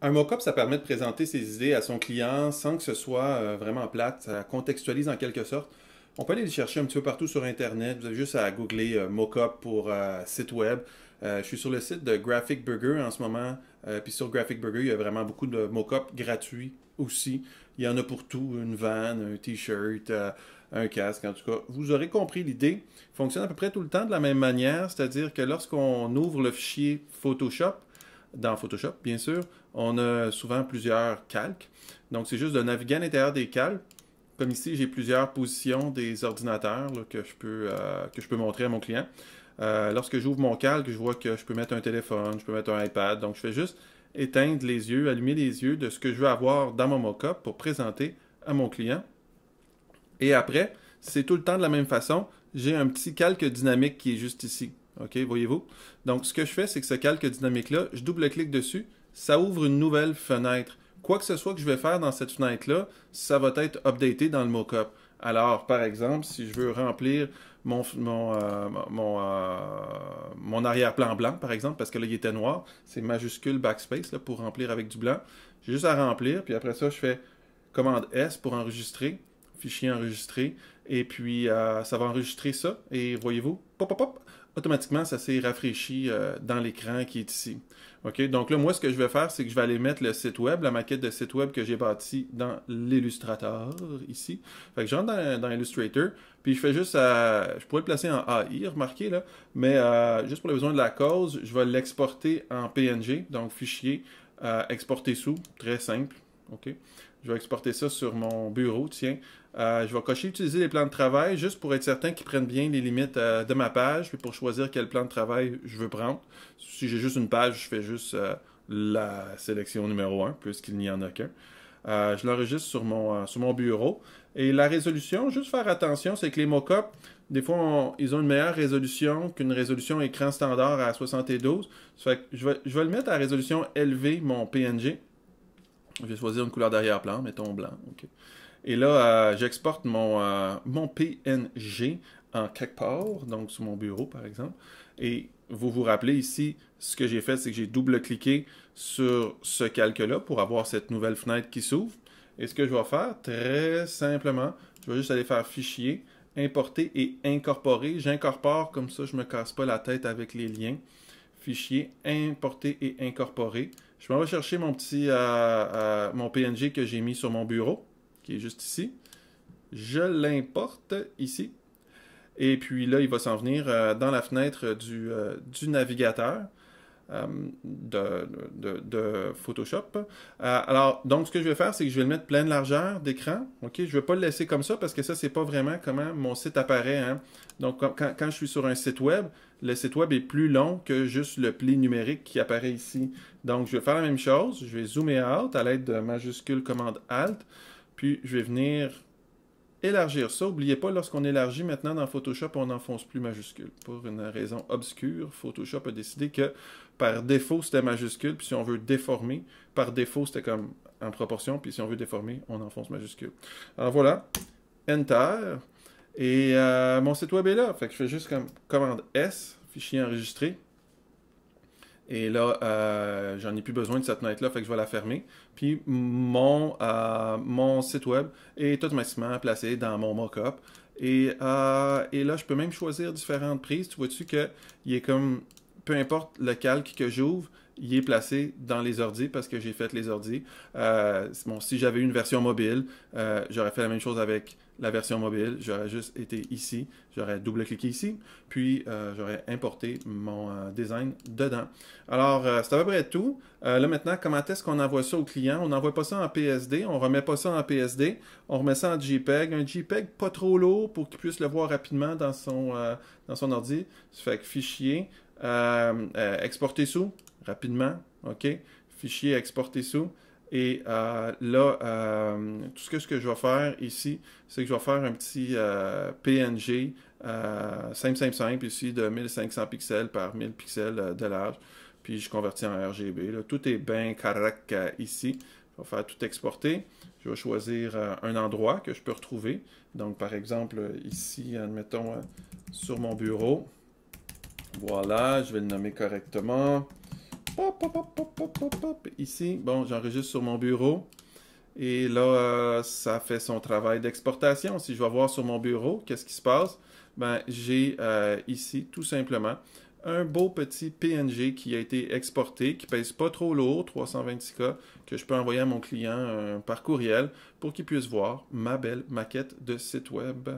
Un mock-up, ça permet de présenter ses idées à son client sans que ce soit vraiment plate. Ça contextualise en quelque sorte. On peut aller les chercher un petit peu partout sur Internet. Vous avez juste à googler mock-up pour site web. Je suis sur le site de Graphic Burger en ce moment. Puis sur Graphic Burger, il y a vraiment beaucoup de mock-up gratuits aussi. Il y en a pour tout, une vanne, un t-shirt, un casque. En tout cas, vous aurez compris l'idée. Il fonctionne à peu près tout le temps de la même manière, c'est-à-dire que lorsqu'on ouvre le fichier Photoshop, dans Photoshop, bien sûr, on a souvent plusieurs calques. Donc, c'est juste de naviguer à l'intérieur des calques. Comme ici, j'ai plusieurs positions des ordinateurs là, que je peux montrer à mon client. Lorsque j'ouvre mon calque, je vois que je peux mettre un téléphone, je peux mettre un iPad. Donc, je fais juste éteindre les yeux, allumer les yeux de ce que je veux avoir dans mon mock-up pour présenter à mon client. Et après, c'est tout le temps de la même façon. J'ai un petit calque dynamique qui est juste ici. OK, voyez-vous? Donc, ce que je fais, c'est que ce calque dynamique-là, je double-clique dessus, ça ouvre une nouvelle fenêtre. Quoi que ce soit que je vais faire dans cette fenêtre-là, ça va être updaté dans le mockup. Alors, par exemple, si je veux remplir mon arrière-plan blanc, par exemple, parce que là, il était noir, c'est majuscule backspace là, pour remplir avec du blanc. J'ai juste à remplir, puis après ça, je fais commande S pour enregistrer, fichier enregistré, et puis ça va enregistrer ça, et voyez-vous, pop, pop, pop, automatiquement, ça s'est rafraîchi dans l'écran qui est ici. OK? Donc là, moi, ce que je vais faire, c'est que je vais aller mettre le site web, la maquette de site web que j'ai bâti dans l'Illustrator, ici. Fait que je rentre dans Illustrator, puis je fais juste je pourrais le placer en AI, remarquez, là, mais juste pour les besoins de la cause, je vais l'exporter en PNG, donc fichier, exporter sous, très simple. OK? Je vais exporter ça sur mon bureau, tiens. Je vais cocher utiliser les plans de travail juste pour être certain qu'ils prennent bien les limites de ma page, puis pour choisir quel plan de travail je veux prendre. Si j'ai juste une page, je fais juste la sélection numéro 1, puisqu'il n'y en a qu'un. Je l'enregistre sur mon bureau. Et la résolution, juste faire attention, c'est que les mock-ups, des fois, ils ont une meilleure résolution qu'une résolution écran standard à 72. Ça fait que je vais le mettre à résolution élevée, mon PNG. Je vais choisir une couleur d'arrière-plan, mettons blanc. Okay. Et là, j'exporte mon PNG en quelque part, donc sur mon bureau par exemple. Et vous vous rappelez ici, ce que j'ai fait, c'est que j'ai double-cliqué sur ce calque-là pour avoir cette nouvelle fenêtre qui s'ouvre. Et ce que je vais faire, très simplement, je vais juste aller faire Fichier, Importer et Incorporer. J'incorpore, comme ça je ne me casse pas la tête avec les liens. Fichier, Importer et Incorporer. Je vais chercher mon PNG que j'ai mis sur mon bureau, qui est juste ici. Je l'importe ici. Et puis là, il va s'en venir dans la fenêtre du navigateur de Photoshop. Alors, donc, ce que je vais faire, c'est que je vais le mettre pleine largeur d'écran. OK? Je ne vais pas le laisser comme ça parce que ça, c'est pas vraiment comment mon site apparaît. Hein? Donc, quand je suis sur un site web, le site web est plus long que juste le pli numérique qui apparaît ici. Donc, je vais faire la même chose. Je vais zoomer out à l'aide de majuscule commande Alt. Puis, je vais venir élargir ça. N'oubliez pas, lorsqu'on élargit maintenant dans Photoshop, on n'enfonce plus majuscule. Pour une raison obscure, Photoshop a décidé que par défaut, c'était majuscule. Puis si on veut déformer, par défaut, c'était comme en proportion. Puis si on veut déformer, on enfonce majuscule. Alors voilà, Enter. Et mon site web est là. Fait que je fais juste comme commande S, fichier enregistré. Et là, j'en ai plus besoin de cette fenêtre-là, fait que je vais la fermer. Puis mon site web est automatiquement placé dans mon mock-up. Et là, je peux même choisir différentes prises. Tu vois-tu qu'il est comme, peu importe le calque que j'ouvre, il est placé dans les ordis parce que j'ai fait les ordis. Bon, si j'avais une version mobile, j'aurais fait la même chose avec la version mobile. J'aurais juste été ici, j'aurais double-cliqué ici, puis j'aurais importé mon design dedans. Alors, c'est à peu près tout. Là maintenant, comment est-ce qu'on envoie ça au client? On n'envoie pas ça en PSD, on remet pas ça en PSD, on remet ça en JPEG. Un JPEG pas trop lourd pour qu'il puisse le voir rapidement dans son ordi. Ça fait que fichier, exporter sous, rapidement, OK? Fichier exporter sous. Et là, tout ce que je vais faire ici, c'est que je vais faire un petit PNG simple ici de 1500 pixels par 1000 pixels de large. Puis je convertis en RGB. Là. Tout est bien correct ici. Je vais faire tout exporter. Je vais choisir un endroit que je peux retrouver. Donc, par exemple, ici, admettons, sur mon bureau. Voilà, je vais le nommer correctement. Ici, bon, j'enregistre sur mon bureau. Et là, ça fait son travail d'exportation. Si je vais voir sur mon bureau, qu'est-ce qui se passe? Ben, j'ai ici, tout simplement, un beau petit PNG qui a été exporté, qui pèse pas trop lourd, 326K, que je peux envoyer à mon client par courriel pour qu'il puisse voir ma belle maquette de site web.